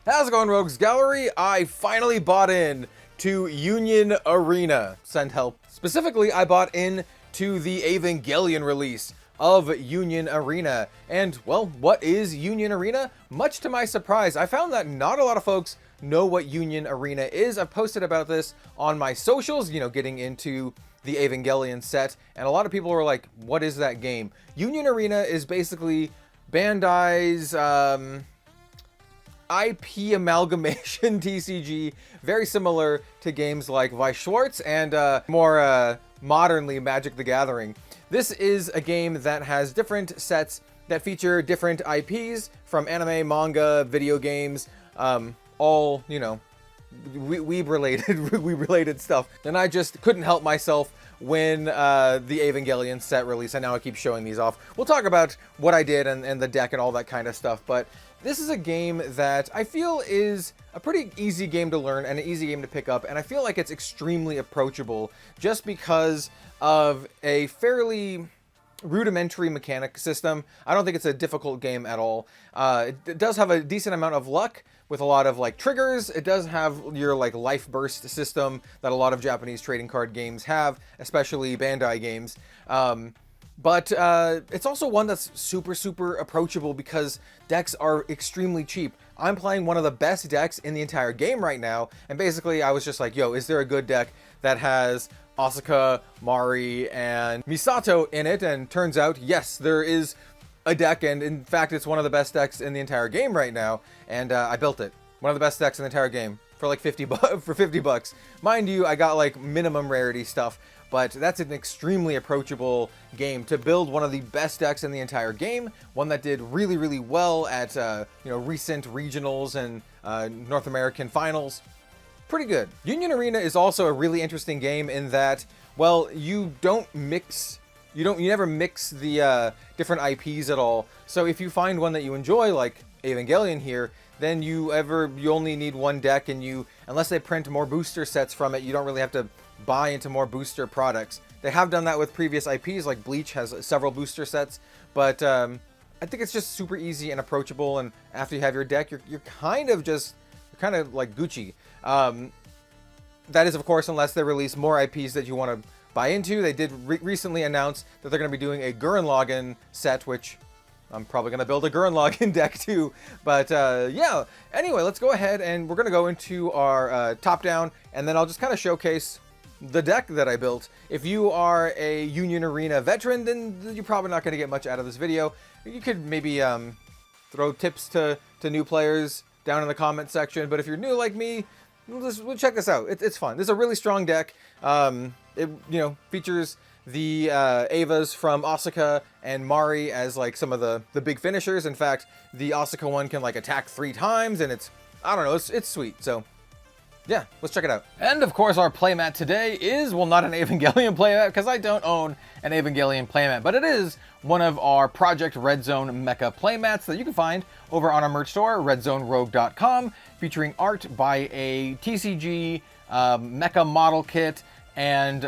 How's it going, Rogues Gallery? I finally bought in to Union Arena. Send help. Specifically, I bought in to the Evangelion release of Union Arena. And, well, what is Union Arena? Much to my surprise, I found that not a lot of folks know what Union Arena is. I've posted about this on my socials, getting into the Evangelion set, and a lot of people were like, what is that game? Union Arena is basically Bandai's IP amalgamation TCG, very similar to games like Weiss Schwarz and more modernly Magic the Gathering. This is a game that has different sets that feature different IPs from anime, manga, video games, all, weeb-related stuff. And I just couldn't help myself when the Evangelion set released, and now I keep showing these off. We'll talk about what I did and the deck and all that kind of stuff, but this is a game that I feel is a pretty easy game to learn and an easy game to pick up, and I feel like it's extremely approachable just because of a fairly rudimentary mechanic system. I don't think it's a difficult game at all. It does have a decent amount of luck with a lot of triggers. It does have your life burst system that a lot of Japanese trading card games have, especially Bandai games. But it's also one that's super approachable because decks are extremely cheap. I'm playing one of the best decks in the entire game right now, and basically I was just like, yo, is there a good deck that has Asuka, Mari, and Misato in it? And turns out, yes, there is a deck, and in fact it's one of the best decks in the entire game right now, and I built it. One of the best decks in the entire game for $50 bucks. Mind you, I got minimum rarity stuff, but that's an extremely approachable game to build one of the best decks in the entire game, one that did really well at recent regionals and North American finals. Pretty good. Union Arena is also a really interesting game in that, well, you never mix the different IPs at all. So if you find one that you enjoy, like Evangelion here, then you only need one deck, and unless they print more booster sets from it, you don't really have to buy into more booster products. They have done that with previous IPs, like Bleach has several booster sets, but I think it's just super easy and approachable, and after you have your deck, you're kind of like Gucci. That is, of course, unless they release more IPs that you want to buy into. They did recently announce that they're going to be doing a Gurren Lagann set, which I'm probably going to build a Gurren Lagann deck too. But yeah, anyway, let's go ahead and we're going to go into our top down, and then I'll just kind of showcase the deck that I built. If you are a Union Arena veteran, then you're probably not going to get much out of this video. You could maybe throw tips to new players down in the comment section, but if you're new like me, we'll check this out. It's fun. This is a really strong deck. It features the Evas from Asuka and Mari as some of the big finishers. In fact, the Asuka one can attack 3 times, and it's sweet. So yeah, let's check it out. And of course, our playmat today is, well, not an Evangelion playmat, because I don't own an Evangelion playmat, but it is one of our Project Red Zone mecha playmats that you can find over on our merch store, redzonerogue.com, featuring art by a TCG mecha model kit and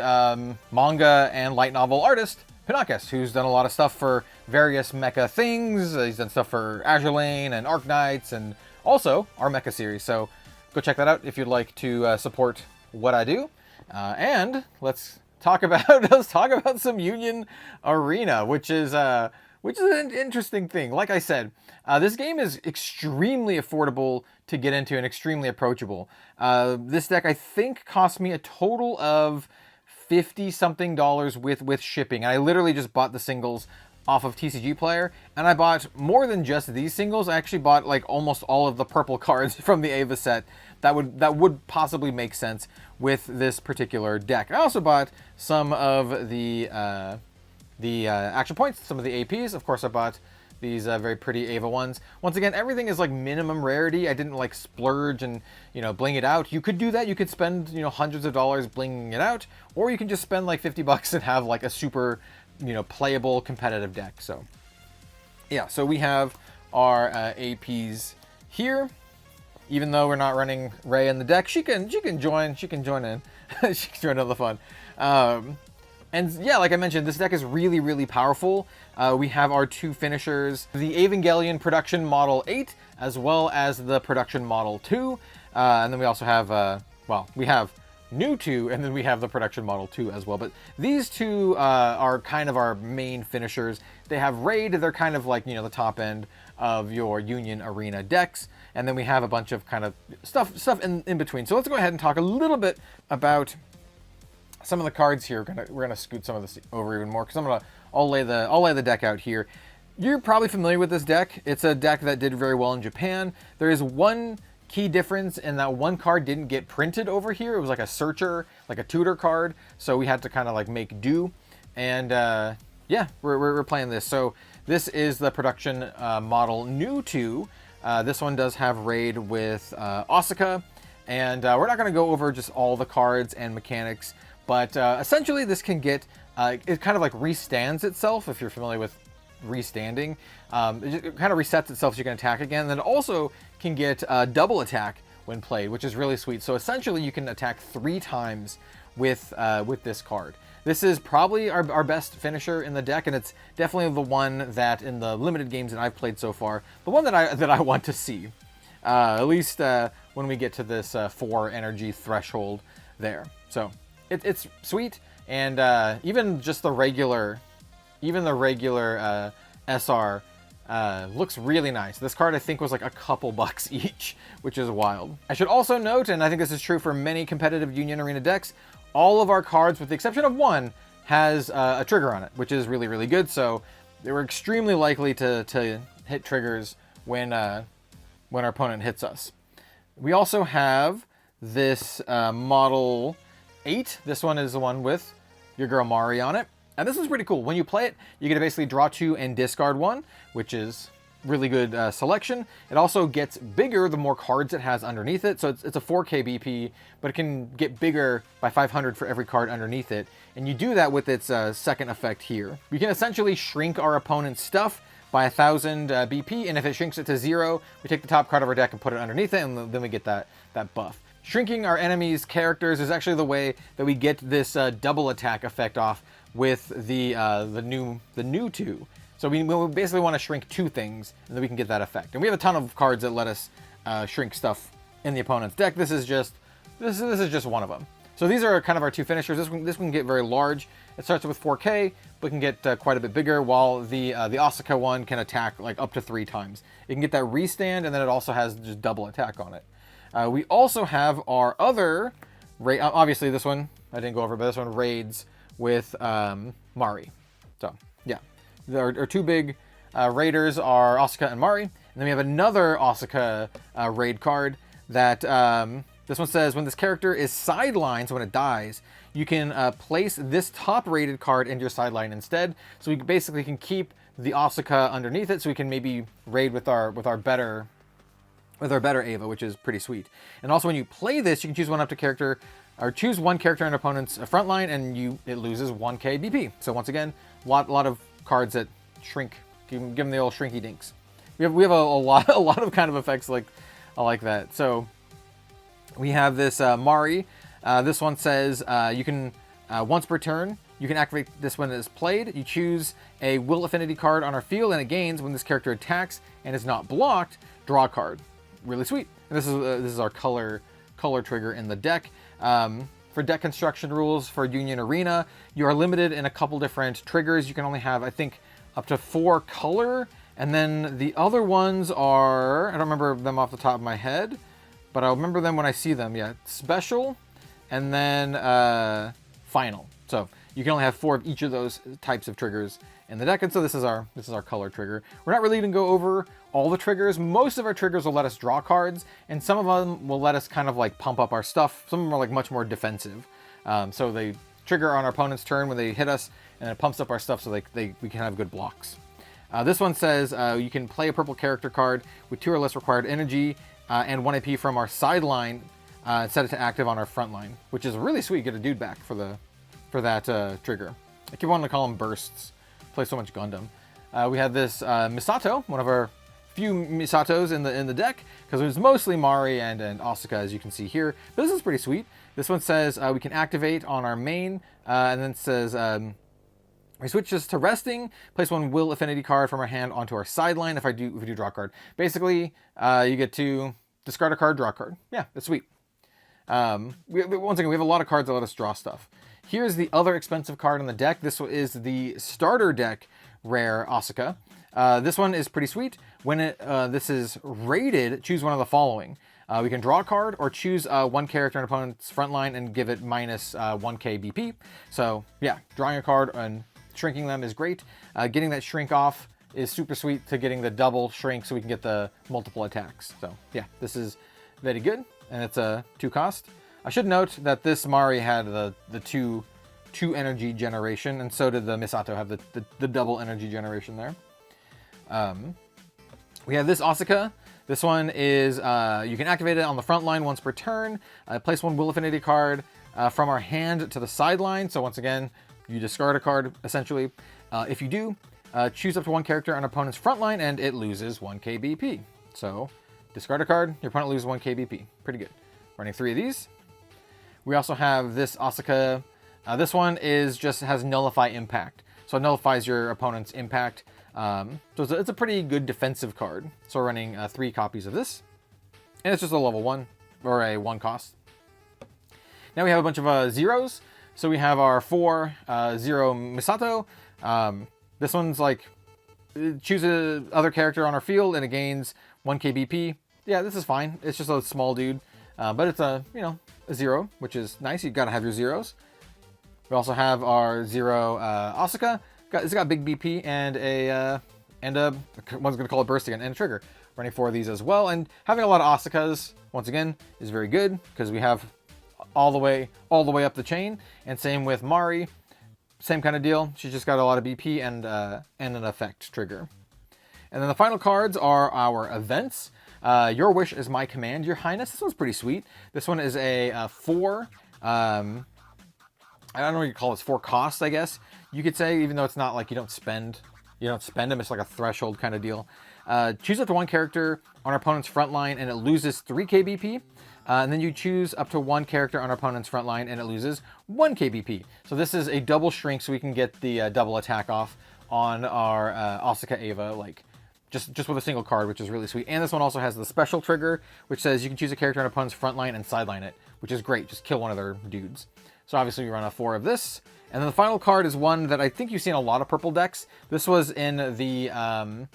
manga and light novel artist, Pinakes, who's done a lot of stuff for various mecha things. He's done stuff for Azure Lane and Arc Knights, and also our mecha series. So go check that out if you'd like to support what I do. And let's talk about some Union Arena, which is an interesting thing. Like I said, this game is extremely affordable to get into and extremely approachable. This deck, I think, cost me a total of $50-something with shipping. I literally just bought the singles off of TCG Player, and I bought more than just these singles. I actually bought almost all of the purple cards from the Eva set that would possibly make sense with this particular deck. I also bought some of the action points, some of the APs. Of course, I bought these very pretty Eva ones. Once again, everything is minimum rarity. I didn't splurge and bling it out. You could do that. You could spend hundreds of dollars blinging it out, or you can just spend $50 and have a super playable competitive deck. So yeah, so we have our APs here. Even though we're not running Ray in the deck, she can join in. She can join in all the fun. And yeah, like I mentioned, this deck is really powerful. We have our 2 finishers, the Evangelion Production Model 8, as well as the production model 2. And then we also have, well, we have new 2, and then we have the production model 2 as well. But these two are kind of our main finishers. They have Raid, they're kind of like, you know, the top end of your Union Arena decks. And then we have a bunch of kind of stuff in between. So let's go ahead and talk a little bit about some of the cards here. We're gonna scoot some of this over even more, because I'll lay the deck out here. You're probably familiar with this deck. It's a deck that did very well in Japan. There is one key difference in that one card didn't get printed over here. It was like a searcher, like a tutor card. So we had to kind of like make do. And yeah, we're playing this. So this is the production model new 2. This one does have Raid with Asuka. And we're not going to go over just all the cards and mechanics. But essentially this can get, it kind of like restands itself, if you're familiar with restanding. It kind of resets itself so you can attack again. And then it also can get double attack when played, which is really sweet. So essentially you can attack 3 times with this card. This is probably our best finisher in the deck, and it's definitely the one that in the limited games that I've played so far, the one that I want to see. At least when we get to this 4 energy threshold there. So it's sweet, and even just the regular SR looks really nice. This card I think was like a couple bucks each, which is wild. I should also note, and I think this is true for many competitive Union Arena decks, all of our cards, with the exception of one, has a trigger on it, which is really, really good. So they were extremely likely to hit triggers when our opponent hits us. We also have this Model 8. This one is the one with your girl Mari on it. And this is pretty cool. When you play it, you get to basically draw 2 and discard 1, which is really good selection. It also gets bigger the more cards it has underneath it. So it's a 4K BP, but it can get bigger by 500 for every card underneath it. And you do that with its second effect here. You can essentially shrink our opponent's stuff by 1000 BP, and if it shrinks it to 0, we take the top card of our deck and put it underneath it, and then we get that buff. Shrinking our enemy's characters is actually the way that we get this double attack effect off with the new 2. So we basically want to shrink 2 things, and then we can get that effect. And we have a ton of cards that let us shrink stuff in the opponent's deck. This is just one of them. So these are kind of our 2 finishers. This one can get very large. It starts with 4K, but can get quite a bit bigger, while the Asuka one can attack like up to 3 times. It can get that restand, and then it also has just double attack on it. We also have our other, obviously this one I didn't go over, but this one raids with Mari. So yeah, our 2 big raiders are Asuka and Mari. And then we have another Asuka raid card that this one says when this character is sidelined, so when it dies, you can place this top rated card into your sideline instead. So we basically can keep the Asuka underneath it, so we can maybe raid with our better Ava, which is pretty sweet. And also when you play this, you can choose one up to character, or choose one character in an opponent's front line, and it loses 1k BP. So once again, a lot of cards that shrink, give them the old shrinky dinks. We have a lot of kind of effects like that. So we have this Mari. This one says you can once per turn you can activate this when it is played. You choose a will affinity card on our field, and it gains when this character attacks and is not blocked. Draw a card. Really sweet. And this is our color trigger in the deck. For deck construction rules for Union Arena, you are limited in a couple different triggers. You can only have, I think, up to 4 color, and then the other ones are, I don't remember them off the top of my head, but I'll remember them when I see them. Yeah, special, and then final. So you can only have 4 of each of those types of triggers in the deck, and so this is our color trigger. We're not really going to go over all the triggers. Most of our triggers will let us draw cards, and some of them will let us kind of like pump up our stuff. Some of them are like much more defensive. So they trigger on our opponent's turn when they hit us, and it pumps up our stuff so we can have good blocks. This one says you can play a purple character card with 2 or less required energy and 1 AP from our sideline, set it to active on our front line, which is really sweet. Get a dude back for that trigger. I keep wanting to call them bursts. Play so much Gundam. We have this Misato, one of our few Misatos in the deck, because it was mostly Mari and Asuka, as you can see here. But this is pretty sweet. This one says we can activate on our main, and then it says We switch this to resting. Place one Will Affinity card from our hand onto our sideline. If we do draw a card, basically you get to discard a card, draw a card. Yeah, that's sweet. Once again, we have a lot of cards that let us draw stuff. Here's the other expensive card in the deck. This is the starter deck rare Asuka. This one is pretty sweet. When this is rated, choose one of the following. We can draw a card or choose one character in an opponent's front line and give it minus 1k BP. So yeah, drawing a card and shrinking them is great. Getting that shrink off is super sweet to getting the double shrink so we can get the multiple attacks. So yeah, this is very good, and it's a 2 cost. I should note that this Mari had the two energy generation, and so did the Misato have the double energy generation there. We have this Asuka. This one is, you can activate it on the front line once per turn. Place one Will Affinity card from our hand to the sideline. So once again, you discard a card, essentially. If you do, choose up to one character on an opponent's front line, and it loses 1k BP. So discard a card, your opponent loses 1k BP. Pretty good. Running 3 of these. We also have this Asuka. This one has Nullify Impact. So it nullifies your opponent's impact. So it's a pretty good defensive card. So we're running 3 copies of this. And it's just a level 1, or a 1 cost. Now we have a bunch of zeros. So we have our 4 zero Misato. This one's like, choose a other character on our field and it gains 1k BP. Yeah, this is fine. It's just a small dude. But it's a 0, which is nice. You gotta have your zeros. We also have our 0 Asuka. It's got big BP and one's gonna call it burst again, and a trigger. Running 4 of these as well, and having a lot of Asukas once again is very good because we have all the way up the chain. And same with Mari, same kind of deal. She's just got a lot of BP and an effect trigger. And then the final cards are our events. Your wish is my command, Your Highness. This one's pretty sweet. This one is a 4. I don't know what you call it. It's 4 costs, I guess you could say, even though it's not like you don't spend them. It's like a threshold kind of deal. Choose up to one character on our opponent's front line and it loses 3k BP. And then you choose up to one character on our opponent's front line and it loses 1k BP. So this is a double shrink, so we can get the double attack off on our Asuka Eva, like just with a single card, which is really sweet. And this one also has the special trigger, which says you can choose a character on an opponent's front line and sideline it, which is great. Just kill one of their dudes. So obviously we run a 4 of this. And then the final card is one that I think you've seen a lot of purple decks. This was in the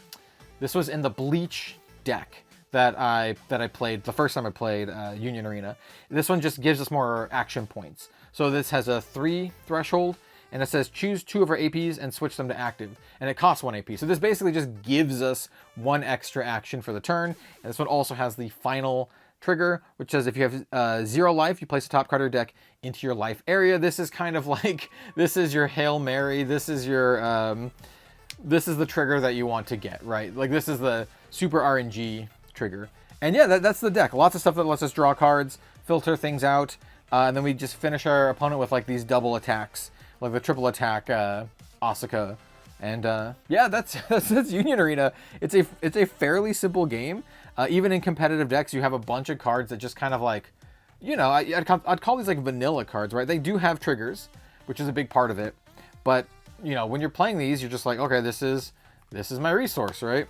Bleach deck that I played the first time I played Union Arena. This one just gives us more action points. So this has a 3 threshold, and it says choose 2 of our APs and switch them to active, and it costs 1 AP. So this basically just gives us 1 extra action for the turn. And this one also has the final trigger, which says if you have 0 life, you place a top card of your deck into your life area. This is kind of like, this is your Hail Mary. This is your this is the trigger that you want to get, right? Like this is the super RNG trigger. And yeah, that's the deck. Lots of stuff that lets us draw cards, filter things out, and then we just finish our opponent with like these double attacks, like the triple attack Asuka. And yeah, that's Union Arena. It's a fairly simple game. Even in competitive decks, you have a bunch of cards that just kind of like, I'd call these like vanilla cards, right? They do have triggers, which is a big part of it. But, when you're playing these, you're just like, okay, this is my resource, right?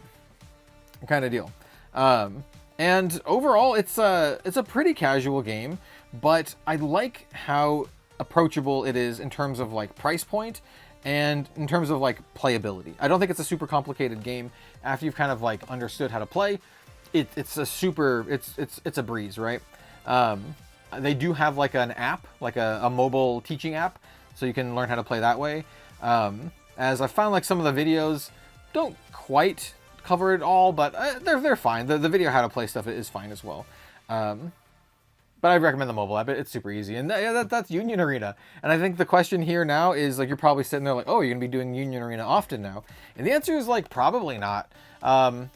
Kind of deal. And overall, it's a pretty casual game, but I like how approachable it is in terms of like price point and in terms of like playability. I don't think it's a super complicated game. After you've kind of like understood how to play, it's a breeze, right? They do have like an app, like a mobile teaching app, so you can learn how to play that way. As I found like some of the videos don't quite cover it all, but they're fine. The video how to play stuff is fine as well. But I recommend the mobile app. It's super easy. And that's Union Arena. And I think the question here now is like, you're probably sitting there like, oh, you're gonna be doing Union Arena often now. And the answer is like, probably not. I'm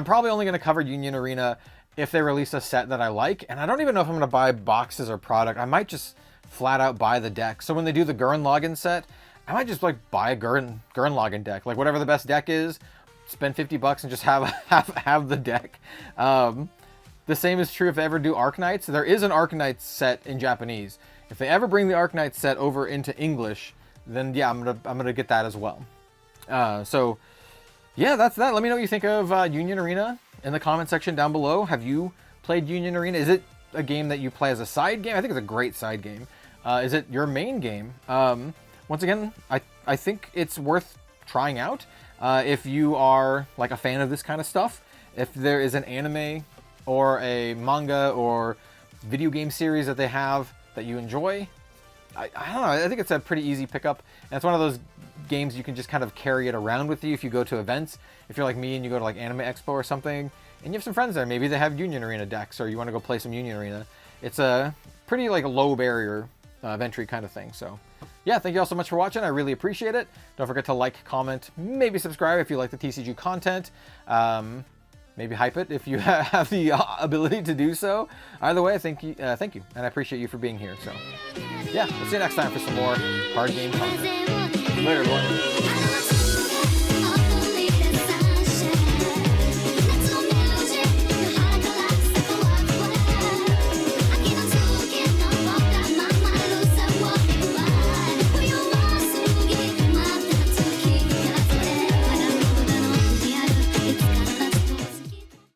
probably only gonna cover Union Arena if they release a set that I like. And I don't even know if I'm gonna buy boxes or product. I might just flat out buy the deck. So when they do the Gurren Lagann set, I might just like buy a Gurren Lagann deck. Like whatever the best deck is, spend $50 and just have the deck. The same is true if they ever do Arknights. There is an Arknights set in Japanese. If they ever bring the Arknights set over into English, then yeah, I'm gonna get that as well. So yeah, that's that. Let me know what you think of Union Arena in the comment section down below. Have you played Union Arena? Is it a game that you play as a side game? I think it's a great side game. Is it your main game? Once again, I think it's worth trying out if you are like a fan of this kind of stuff. If there is an anime or a manga or video game series that they have that you enjoy, I don't know, I think it's a pretty easy pickup, and it's one of those games you can just kind of carry it around with you if you go to events. If you're like me and you go to like Anime Expo or something, and you have some friends there, maybe they have Union Arena decks, or you want to go play some Union Arena. It's a pretty like low barrier of entry kind of thing. So yeah, thank you all so much for watching. I really appreciate it. Don't forget to like, comment, maybe subscribe if you like the TCG content. Maybe hype it if you have the ability to do so. Either way, thank you, and I appreciate you for being here. So yeah, we'll see you next time for some more card game content. Later, everyone.